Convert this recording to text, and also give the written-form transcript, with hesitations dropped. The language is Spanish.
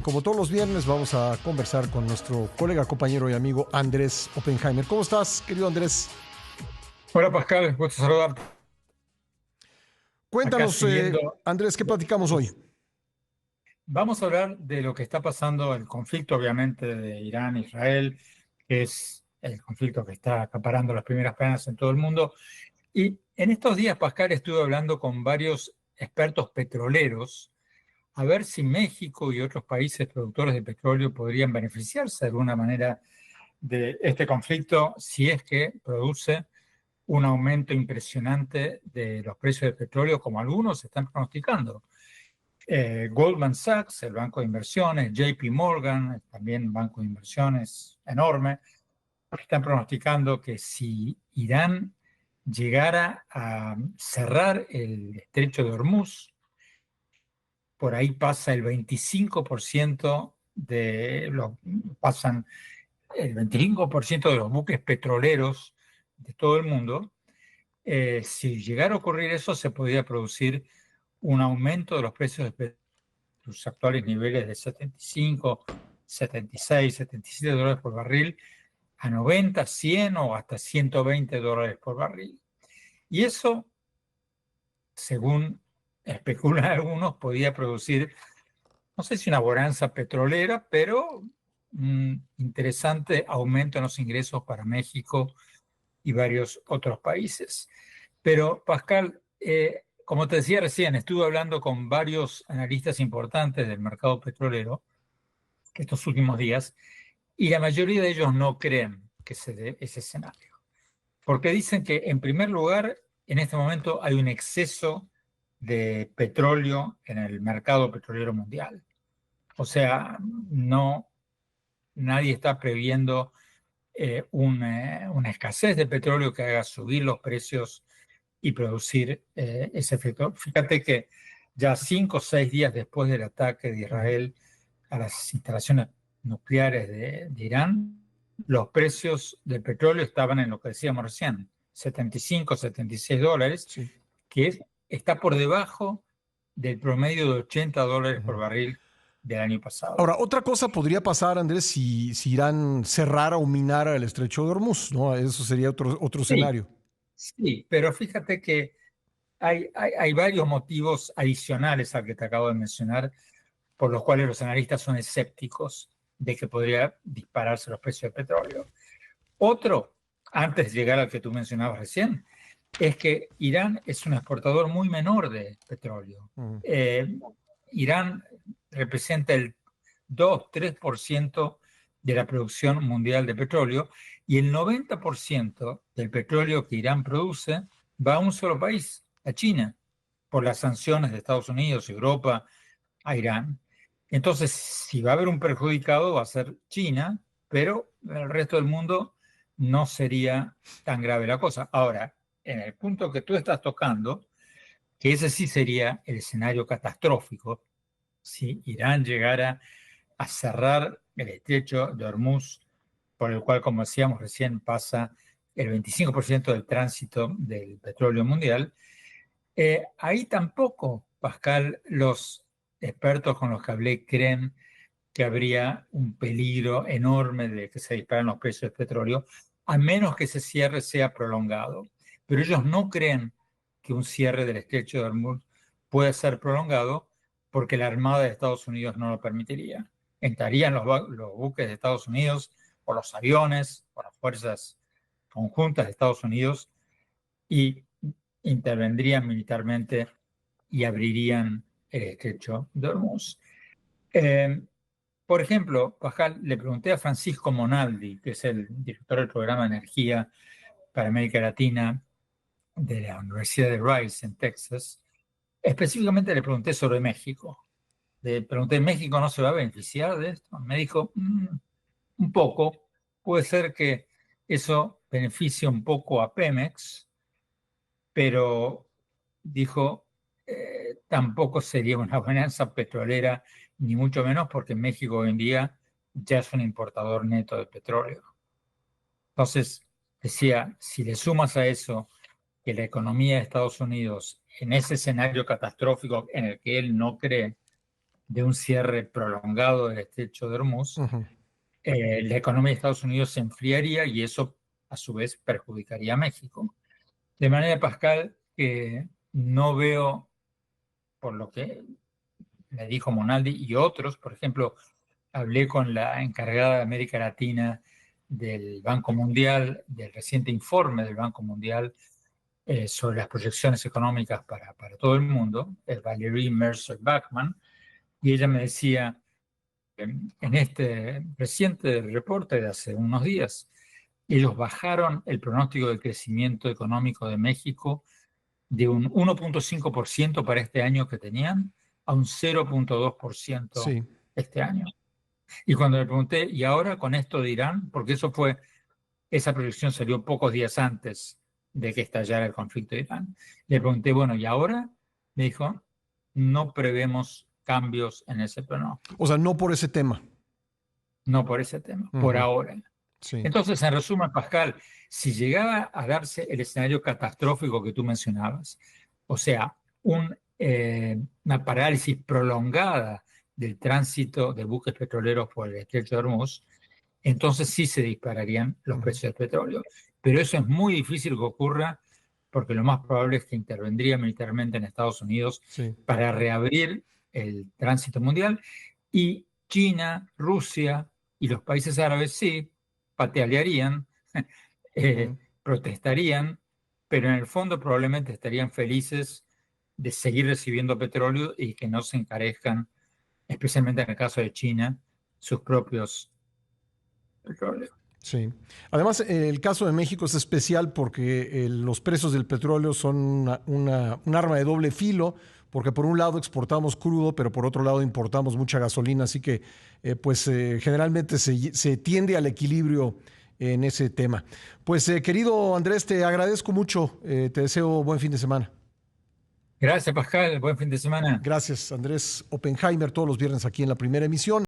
como todos los viernes vamos a conversar con nuestro colega, compañero y amigo Andrés Oppenheimer. ¿Cómo estás, querido Andrés? Hola Pascal, gusto saludarte. Acá Cuéntanos, siguiendo, Andrés, ¿qué platicamos hoy? vamos a hablar de lo que está pasando, el conflicto obviamente de Irán-Israel, que es el conflicto que está acaparando las primeras planas en todo el mundo. Y en estos días, Pascal, estuve hablando con varios expertos petroleros a ver si México y otros países productores de petróleo podrían beneficiarse de alguna manera de este conflicto si es que produce un aumento impresionante de los precios del petróleo, como algunos están pronosticando. Goldman Sachs, el banco de inversiones, JP Morgan, también un banco de inversiones enorme, están pronosticando que si Irán llegara a cerrar el estrecho de Hormuz, por ahí pasa el 25% pasan el 25% de los buques petroleros de todo el mundo. Si llegara a ocurrir eso, se podría producir un aumento de los precios de sus actuales niveles de 75, 76, 77 dólares por barril a 90, 100 o hasta 120 dólares por barril. Y eso, según especulan algunos, podría producir, no sé si una bonanza petrolera, pero un interesante aumento en los ingresos para México y varios otros países. Pero, Pascal, como te decía recién, estuve hablando con varios analistas importantes del mercado petrolero estos últimos días y la mayoría de ellos no creen que se dé ese escenario. Porque dicen que, en primer lugar, en este momento hay un exceso de petróleo en el mercado petrolero mundial. O sea, nadie está previendo una escasez de petróleo que haga subir los precios y producir ese efecto. Fíjate que ya 5 o 6 días después del ataque de Israel a las instalaciones nucleares de Irán, los precios del petróleo estaban en lo que decíamos recién, 75, 76 dólares, Sí. que está por debajo del promedio de 80 dólares por Ujú. barril del año pasado. Ahora, otra cosa podría pasar, Andrés, si Irán cerrara o minara el estrecho de Hormuz, ¿no? Eso sería otro Sí, escenario. sí, pero fíjate que hay varios motivos adicionales al que te acabo de mencionar por los cuales los analistas son escépticos de que podría dispararse los precios del petróleo. Otro, antes de llegar al que tú mencionabas recién, es que Irán es un exportador muy menor de petróleo. Ujú. Irán representa el 2-3% de la producción mundial de petróleo y el 90% del petróleo que Irán produce va a un solo país, a China, por las sanciones de Estados Unidos, Europa, a Irán. Entonces, si va a haber un perjudicado, va a ser China, pero en el resto del mundo no sería tan grave la cosa. Ahora, en el punto que tú estás tocando, que ese sí sería el escenario catastrófico, si Irán llegara a cerrar el estrecho de Hormuz, por el cual, como decíamos recién, pasa el 25% del tránsito del petróleo mundial. Ahí tampoco, Pascal, los expertos con los que hablé creen que habría un peligro enorme de que se disparen los precios del petróleo, a menos que ese cierre sea prolongado. Pero ellos no creen que un cierre del estrecho de Hormuz pueda ser prolongado porque la Armada de Estados Unidos no lo permitiría. Entrarían los buques de Estados Unidos o los aviones o las fuerzas conjuntas de Estados Unidos y intervendrían militarmente y abrirían el estrecho de Hormuz. Eh, por ejemplo, Pascal, le pregunté a Francisco Monaldi, que es el director del programa de energía para América Latina de la Universidad de Rice en Texas. Específicamente le pregunté sobre México. Le pregunté, ¿México no se va a beneficiar de esto? Me dijo, un poco. Puede ser que eso beneficie un poco a Pemex, pero dijo, tampoco sería una bonanza petrolera, ni mucho menos porque México hoy en día ya es un importador neto de petróleo. Entonces, decía, si le sumas a eso que la economía de Estados Unidos, en ese escenario catastrófico en el que él no cree, de un cierre prolongado del estrecho de Hormuz, Ujú. la economía de Estados Unidos se enfriaría y eso a su vez perjudicaría a México. De manera, Pascal, que no veo, por lo que me dijo Monaldi y otros, por ejemplo, hablé con la encargada de América Latina del Banco Mundial, del reciente informe del Banco Mundial sobre las proyecciones económicas para todo el mundo, Valerie Mercer-Bachmann, y ella me decía, en este reciente reporte de hace unos días, ellos bajaron el pronóstico de crecimiento económico de México de un 1,5% para este año que tenían a un 0,2% Sí. este año. Y cuando le pregunté, ¿y ahora con esto de Irán? Porque esa proyección salió pocos días antes de que estallara el conflicto de Irán. Le pregunté, bueno, ¿y ahora? Me dijo, no prevemos cambios en ese pronóstico, O sea, no por ese tema. no por ese tema, por Ujú. ahora. Sí. Entonces, en resumen, Pascal, si llegaba a darse el escenario catastrófico que tú mencionabas, o sea, una parálisis prolongada del tránsito de buques petroleros por el estrecho de Hormuz, entonces sí se dispararían los Ujú. precios del petróleo. Pero eso es muy difícil que ocurra porque lo más probable es que intervendría militarmente en Estados Unidos Sí. para reabrir el tránsito mundial y China, Rusia y los países árabes sí patalearían, eh, Ujú. protestarían, pero en el fondo probablemente estarían felices de seguir recibiendo petróleo y que no se encarezcan, especialmente en el caso de China, sus propios petróleos. Sí. Además, el caso de México es especial porque los precios del petróleo son un arma de doble filo, porque por un lado exportamos crudo, pero por otro lado importamos mucha gasolina, así que generalmente se tiende al equilibrio en ese tema. Pues querido Andrés, te agradezco mucho, te deseo buen fin de semana. Gracias, Pascal. Buen fin de semana. Gracias, Andrés Oppenheimer, todos los viernes aquí en la primera emisión.